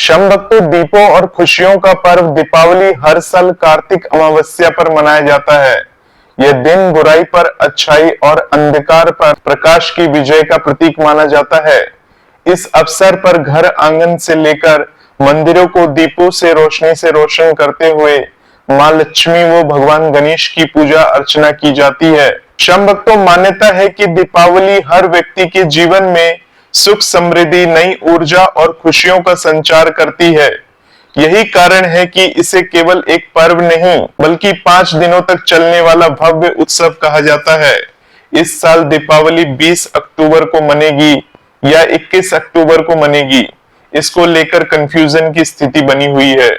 शम भक्तों, दीपों और खुशियों का पर्व दीपावली हर साल कार्तिक अमावस्या पर मनाया जाता है। यह दिन बुराई पर अच्छाई और अंधकार पर प्रकाश की विजय का प्रतीक माना जाता है। इस अवसर पर घर आंगन से लेकर मंदिरों को दीपों से रोशन करते हुए मां लक्ष्मी व भगवान गणेश की पूजा अर्चना की जाती है। शम भक्तों, मान्यता है कि दीपावली हर व्यक्ति के जीवन में सुख, समृद्धि, नई ऊर्जा और खुशियों का संचार करती है। यही कारण है कि इसे केवल एक पर्व नहीं बल्कि 5 दिनों तक चलने वाला भव्य उत्सव कहा जाता है। इस साल दीपावली 20 अक्टूबर को मनेगी या 21 अक्टूबर को मनेगी, इसको लेकर कंफ्यूजन की स्थिति बनी हुई है।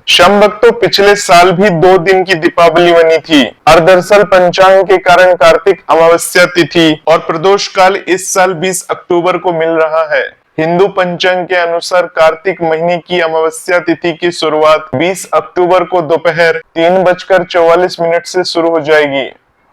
शम भक्तों, पिछले साल भी 2 दिन की दीपावली बनी थी और दरअसल पंचांग के कारण कार्तिक अमावस्या तिथि और प्रदोष काल इस साल 20 अक्टूबर को मिल रहा है। हिंदू पंचांग के अनुसार कार्तिक महीने की अमावस्या तिथि की शुरुआत 20 अक्टूबर को दोपहर 3:44 से शुरू हो जाएगी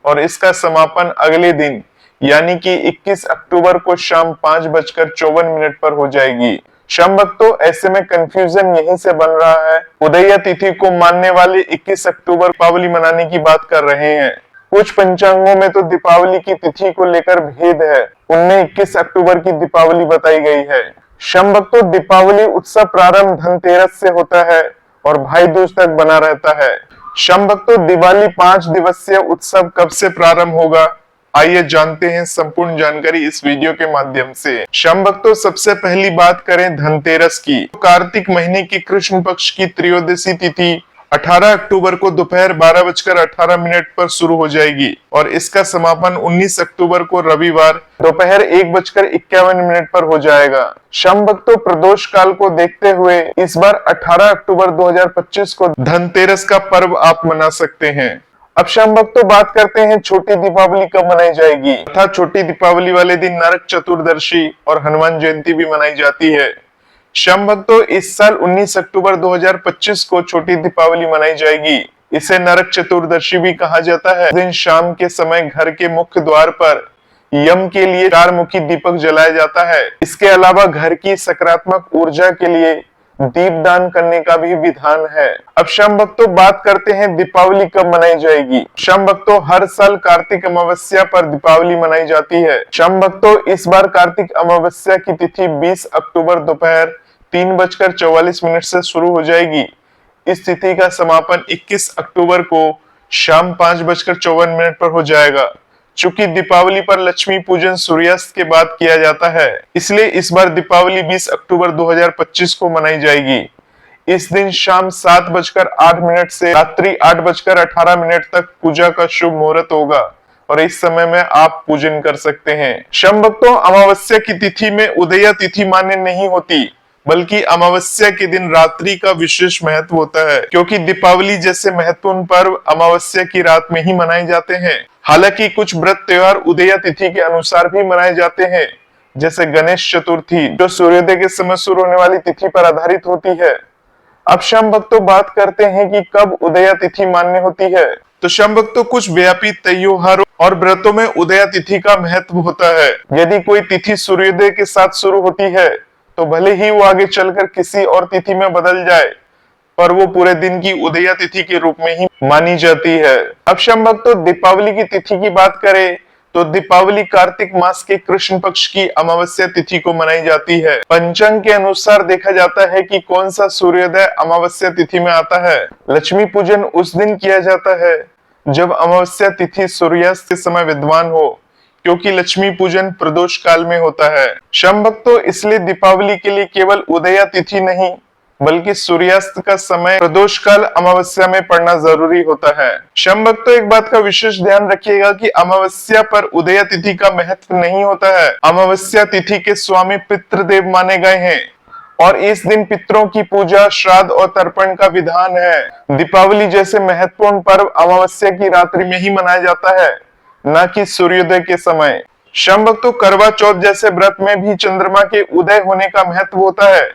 और इसका समापन अगले दिन यानी कि 21 अक्टूबर को शाम 5:54 पर हो जाएगी। शम भक्तों, ऐसे में कंफ्यूजन यहीं से बन रहा है। उदया तिथि को मानने वाले 21 अक्टूबर दीपावली मनाने की बात कर रहे हैं। कुछ पंचांगों में तो दीपावली की तिथि को लेकर भेद है, उनमें 21 अक्टूबर की दीपावली बताई गई है। शम भक्तों, दीपावली उत्सव प्रारंभ धनतेरस से होता है और भाई दूज तक बना रहता है। शम भक्तों, दिवाली 5 दिवसीय उत्सव कब से प्रारंभ होगा, आइए जानते हैं संपूर्ण जानकारी इस वीडियो के माध्यम से। शम भक्तों, सबसे पहली बात करें धनतेरस की। कार्तिक महीने की कृष्ण पक्ष की त्रयोदशी तिथि 18 अक्टूबर को दोपहर 12:18 पर शुरू हो जाएगी और इसका समापन 19 अक्टूबर को रविवार दोपहर 1:51 पर हो जाएगा। शम भक्तों, प्रदोष काल को देखते हुए इस बार 18 अक्टूबर 2025 को धनतेरस का पर्व आप मना सकते हैं। अब शम भक्तों, बात करते हैं छोटी दीपावली कब मनाई जाएगी। अर्थात छोटी दीपावली वाले दिन नरक चतुर्दशी और हनुमान जयंती भी मनाई जाती है। शम भक्तों, इस साल 19 अक्टूबर 2025 को छोटी दीपावली मनाई जाएगी। इसे नरक चतुर्दशी भी कहा जाता है। इस दिन शाम के समय घर के मुख्य द्वार पर यम के लिए 4 मुखी दीपक जलाया जाता है। इसके अलावा घर की सकारात्मक ऊर्जा के लिए दीपदान करने का भी विधान है। अब शम भक्तों, बात करते हैं दीपावली कब मनाई जाएगी। शम भक्तों, हर साल कार्तिक अमावस्या पर दीपावली मनाई जाती है। शम भक्तों, इस बार कार्तिक अमावस्या की तिथि 20 अक्टूबर दोपहर 3:44 से शुरू हो जाएगी। इस तिथि का समापन 21 अक्टूबर को शाम 5:54 पर हो जाएगा। चूंकि दीपावली पर लक्ष्मी पूजन सूर्यास्त के बाद किया जाता है, इसलिए इस बार दीपावली 20 अक्टूबर 2025 को मनाई जाएगी। इस दिन शाम 7:08 से रात्रि 8:18 तक पूजा का शुभ मुहूर्त होगा और इस समय में आप पूजन कर सकते हैं। शम भक्तों, अमावस्या की तिथि में उदया तिथि मान्य नहीं होती, बल्कि अमावस्या के दिन रात्रि का विशेष महत्व होता है, क्योंकि दीपावली जैसे महत्वपूर्ण पर्व अमावस्या की रात में ही मनाए जाते हैं। हालांकि कुछ व्रत त्योहार उदया तिथि के अनुसार भी मनाए जाते हैं, जैसे गणेश चतुर्थी जो सूर्योदय के समय शुरू होने वाली तिथि पर आधारित होती है। अब शम भक्तों, बात करते हैं कि कब उदया तिथि मान्य होती है। तो शम भक्तों, कुछ व्यापी त्योहारों और व्रतों में उदया तिथि का महत्व होता है। यदि कोई तिथि सूर्योदय के साथ शुरू होती है तो भले ही वो आगे चलकर किसी और तिथि में बदल जाए, पर वो पूरे दिन की उदया तिथि के रूप में ही मानी जाती है। अब शम भक्तों, दीपावली की तिथि की बात करें तो दीपावली कार्तिक मास के कृष्ण पक्ष की अमावस्या तिथि को मनाई जाती है। पंचांग के अनुसार देखा जाता है कि कौन सा सूर्योदय अमावस्या तिथि में आता है। लक्ष्मी पूजन उस दिन किया जाता है जब अमावस्या तिथि सूर्यास्त के समय विद्वान हो, क्योंकि लक्ष्मी पूजन प्रदोष काल में होता है। शम भक्तों, इसलिए दीपावली के लिए केवल उदया तिथि नहीं बल्कि सूर्यास्त का समय प्रदोष काल अमावस्या में पड़ना जरूरी होता है। शम भक्तों, एक बात का विशेष ध्यान रखिएगा कि अमावस्या पर उदया तिथि का महत्व नहीं होता है। अमावस्या तिथि के स्वामी पितृदेव माने गए हैं और इस दिन पितरों की पूजा, श्राद्ध और तर्पण का विधान है। दीपावली जैसे महत्वपूर्ण पर्व अमावस्या की रात्रि में ही मनाया जाता है, न कि सूर्योदय के समय। शम भक्तों, करवा चौथ जैसे व्रत में भी चंद्रमा के उदय होने का महत्व होता है,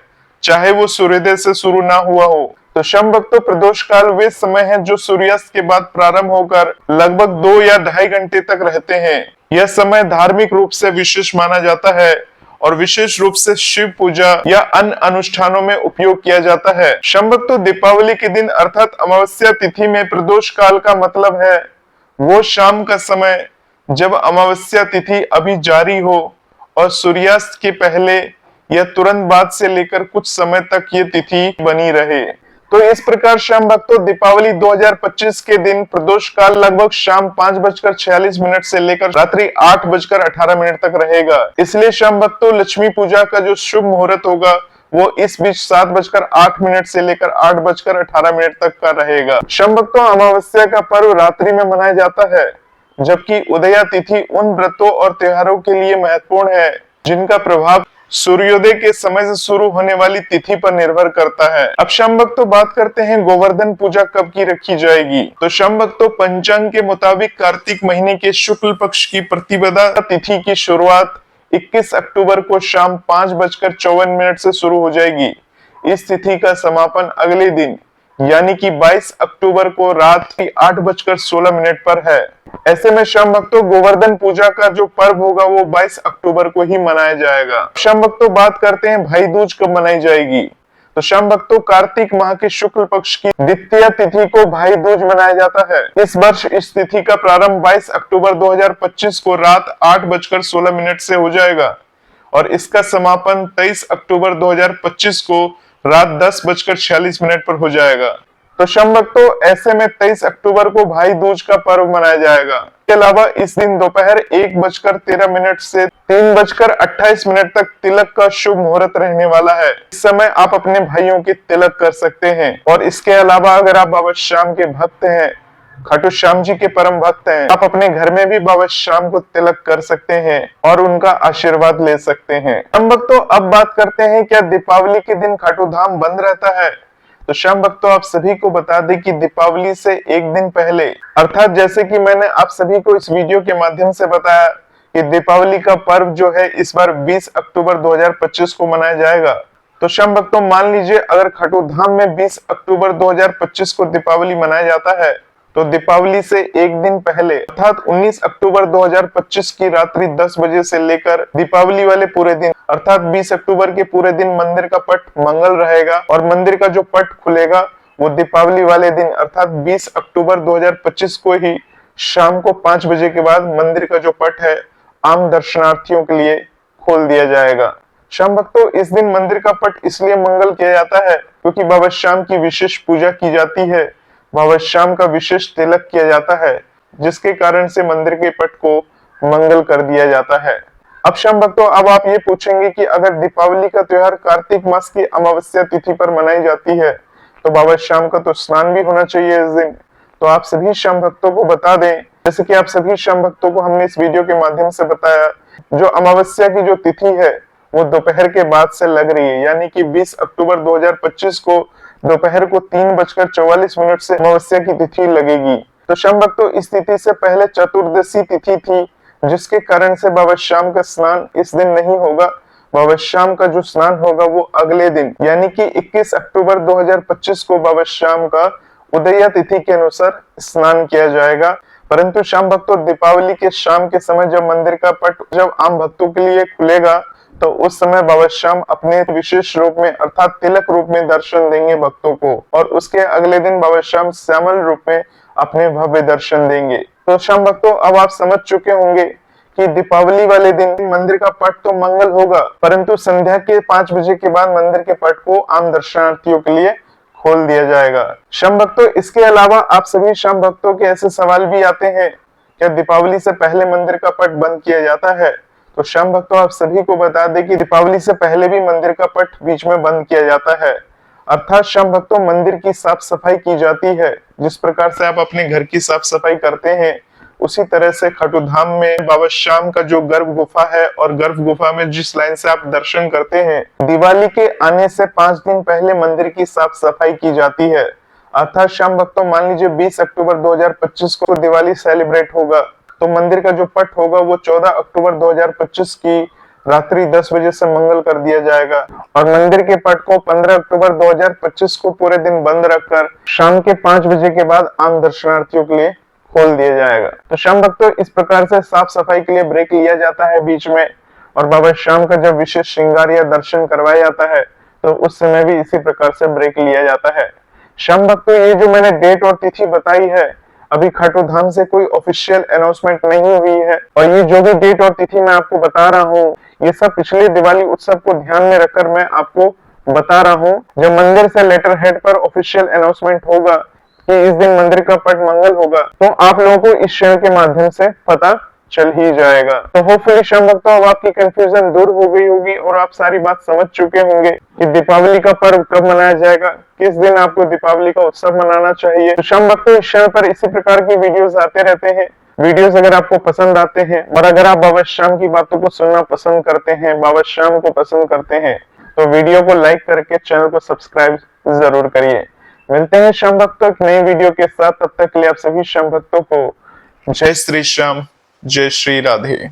चाहे वो सूर्योदय से शुरू ना हुआ हो। तो शम भक्तों, प्रदोष काल वे समय है जो सूर्यास्त के बाद प्रारंभ होकर लगभग 2 या ढाई घंटे तक रहते हैं। यह समय धार्मिक रूप से विशेष माना जाता है और विशेष रूप से शिव पूजा या अन्य अनुष्ठानों में उपयोग किया जाता है। शम भक्तों, दीपावली के दिन अर्थात अमावस्या तिथि में प्रदोष काल का मतलब है वो शाम का समय जब अमावस्या तिथि अभी जारी हो और सूर्यास्त के पहले या तुरंत बाद से लेकर कुछ समय तक ये तिथि बनी रहे। तो इस प्रकार शाम भक्तों, दीपावली 2025 के दिन प्रदोष काल लगभग शाम 5:46 से लेकर रात्रि 8:18 तक रहेगा। इसलिए शाम भक्तों, लक्ष्मी पूजा का जो शुभ मुहूर्त होगा वो इस बीच 7:08 से लेकर 8:18 तक का रहेगा। शाम भक्तों, अमावस्या का पर्व रात्रि में मनाया जाता है, जबकि उदया तिथि उन व्रतों और त्योहारों के लिए महत्वपूर्ण है जिनका प्रभाव सूर्योदय के समय से शुरू होने वाली तिथि पर निर्भर करता है। अब शाम भक्तों, बात करते हैं गोवर्धन पूजा कब की रखी जाएगी। तो शाम भक्तों, पंचांग के मुताबिक कार्तिक महीने के शुक्ल पक्ष की प्रतिपदा तिथि की शुरुआत 21 अक्टूबर को शाम 5:54 से शुरू हो जाएगी। इस तिथि का समापन अगले दिन यानी कि 22 अक्टूबर को रात की 8:16 पर है। ऐसे में शाम भक्तों, गोवर्धन पूजा का जो पर्व होगा वो 22 अक्टूबर को ही मनाया जाएगा। शाम भक्तों, बात करते हैं भाई दूज कब मनाई जाएगी। तो शाम भक्तों, कार्तिक माह के शुक्ल पक्ष की द्वितीय तिथि को भाई दूज मनाया जाता है। इस वर्ष इस तिथि का प्रारंभ 22 अक्टूबर 2025 को रात 8:16 से हो जाएगा और इसका समापन 23 अक्टूबर 2025 को रात 10:46 पर हो जाएगा। तो शाम भक्तों, ऐसे में 23 अक्टूबर को भाई दूज का पर्व मनाया जाएगा। इसके अलावा इस दिन दोपहर 1:13 से 3:28 तक तिलक का शुभ मुहूर्त रहने वाला है। इस समय आप अपने भाइयों के तिलक कर सकते हैं। और इसके अलावा अगर आप बाबा श्याम के भक्त हैं, खाटू श्याम जी के परम भक्त हैं, आप अपने घर में भी बाबा श्याम को तिलक कर सकते हैं और उनका आशीर्वाद ले सकते हैं। हम भक्तों, अब बात करते हैं क्या दीपावली के दिन खाटू धाम बंद रहता है। तो शाम भक्तों, आप सभी को बता दें कि दीपावली से एक दिन पहले अर्थात जैसे कि मैंने आप सभी को इस वीडियो के माध्यम से बताया कि दीपावली का पर्व जो है इस बार 20 अक्टूबर 2025 को मनाया जाएगा। तो शाम भक्तों, मान लीजिए अगर खाटू धाम में 20 अक्टूबर 2025 को दीपावली मनाया जाता है तो दीपावली से एक दिन पहले अर्थात 19 अक्टूबर 2025 की रात्रि 10 बजे से लेकर दीपावली वाले पूरे दिन अर्थात 20 अक्टूबर के पूरे दिन मंदिर का पट मंगल रहेगा और मंदिर का जो पट खुलेगा वो दीपावली वाले दिन अर्थात 20 अक्टूबर 2025 को ही शाम को 5 बजे के बाद मंदिर का जो पट है आम दर्शनार्थियों के लिए खोल दिया जाएगा। शाम भक्तों, इस दिन मंदिर का पट इसलिए मंगल किया जाता है क्योंकि बाबा श्याम की विशेष पूजा की जाती है, बाबा श्याम का विशेष तिलक किया जाता है, जिसके कारण से मंदिर के पट को मंगल कर दिया जाता है। अब शाम भक्तों, अब आप ये पूछेंगे कि अगर दीपावली का त्योहार कार्तिक मास की अमावस्या तिथि पर मनाई जाती है तो बाबा श्याम का तो स्नान भी होना चाहिए इस दिन। तो आप सभी श्याम भक्तों को बता दें, जैसे कि आप सभी श्याम भक्तों को हमने इस वीडियो के माध्यम से बताया, जो अमावस्या की जो तिथि है वो दोपहर के बाद से लग रही है, यानी कि 20 अक्टूबर 2025 को दोपहर को 3:44 से अमावस्या की तिथि लगेगी। तो शाम भक्तों, इस तिथि से पहले चतुर्दशी तिथि थी, जिसके कारण से बाबा श्याम का स्नान इस दिन नहीं होगा। बाबा श्याम का जो स्नान होगा वो अगले दिन यानी कि 21 अक्टूबर 2025 को बाबा श्याम का उदया तिथि के अनुसार स्नान किया जाएगा। परंतु शाम भक्तों, दीपावली के शाम के समय जब मंदिर का पट जब आम भक्तों के लिए खुलेगा तो उस समय बाबा श्याम अपने विशेष रूप में अर्थात तिलक रूप में दर्शन देंगे भक्तों को और उसके अगले दिन बाबा श्याम श्यामल रूप में अपने भव्य दर्शन देंगे। तो शाम भक्तों, अब आप समझ चुके होंगे कि दीपावली वाले दिन मंदिर का पट तो मंगल होगा, परंतु संध्या के 5 बजे के बाद मंदिर के पट को आम दर्शनार्थियों के लिए खोल दिया जाएगा। शाम भक्तों, इसके अलावा आप सभी शाम भक्तों के ऐसे सवाल भी आते हैं, क्या दीपावली से पहले मंदिर का पट बंद किया जाता है। तो शाम भक्तों, आप सभी को बता दें कि दीपावली से पहले भी मंदिर का पट बीच में बंद किया जाता है, अर्थात शाम भक्तों मंदिर की साफ सफाई की जाती है। जिस प्रकार से आप अपने घर की साफ सफाई करते हैं उसी तरह से खाटू धाम में बाबा श्याम का जो गर्भ गुफा है और गर्भ गुफा में जिस लाइन से आप दर्शन करते हैं, दिवाली के आने से 5 दिन पहले मंदिर की साफ सफाई की जाती है। अर्थात शाम भक्तों, मान लीजिए 20 अक्टूबर 2025 को दिवाली सेलिब्रेट होगा तो मंदिर का जो पट होगा वो 14 अक्टूबर 2025 की रात्रि 10 बजे से मंगल कर दिया जाएगा और मंदिर के पट को 15 अक्टूबर 2025 को पूरे दिन बंद रखकर शाम के 5 बजे के बाद आम दर्शनार्थियों के लिए खोल दिया जाएगा। तो शाम भक्तों, इस प्रकार से साफ सफाई के लिए ब्रेक लिया जाता है बीच में और बाबा श्याम का जब विशेष श्रृंगार या दर्शन करवाया जाता है तो उस समय भी इसी प्रकार से ब्रेक लिया जाता है। श्याम भक्तों, ये जो मैंने डेट और तिथि बताई है, अभी खाटू धाम से कोई ऑफिशियल अनाउंसमेंट नहीं हुई है, और ये जो भी डेट और तिथि मैं आपको बता रहा हूँ, ये सब पिछले दिवाली उत्सव को ध्यान में रखकर मैं आपको बता रहा हूँ। जब मंदिर से लेटर हेड पर ऑफिशियल अनाउंसमेंट होगा कि इस दिन मंदिर का पट मंगल होगा, तो आप लोगों को इस शेयर के माध्यम से पता चल ही जाएगा। तो होपफुली श्याम भक्तों, अब आपकी कंफ्यूजन दूर हो गई होगी और आप सारी बात समझ चुके होंगे कि दीपावली का पर्व कब मनाया जाएगा, किस दिन आपको दीपावली का उत्सव मनाना चाहिए। तो श्याम भक्तों, इस चैनल पर इसी प्रकार की वीडियोस आते रहते हैं। वीडियोस अगर आपको पसंद आते हैं और अगर आप बाबा श्याम की बातों को सुनना पसंद करते हैं, बाबा श्याम को पसंद करते हैं, तो वीडियो को लाइक करके चैनल को सब्सक्राइब जरूर करिए। मिलते हैं श्याम भक्तों एक नई वीडियो के साथ। तब तक के लिए आप सभी श्याम भक्तों को जय श्री श्याम, जय श्री राधे।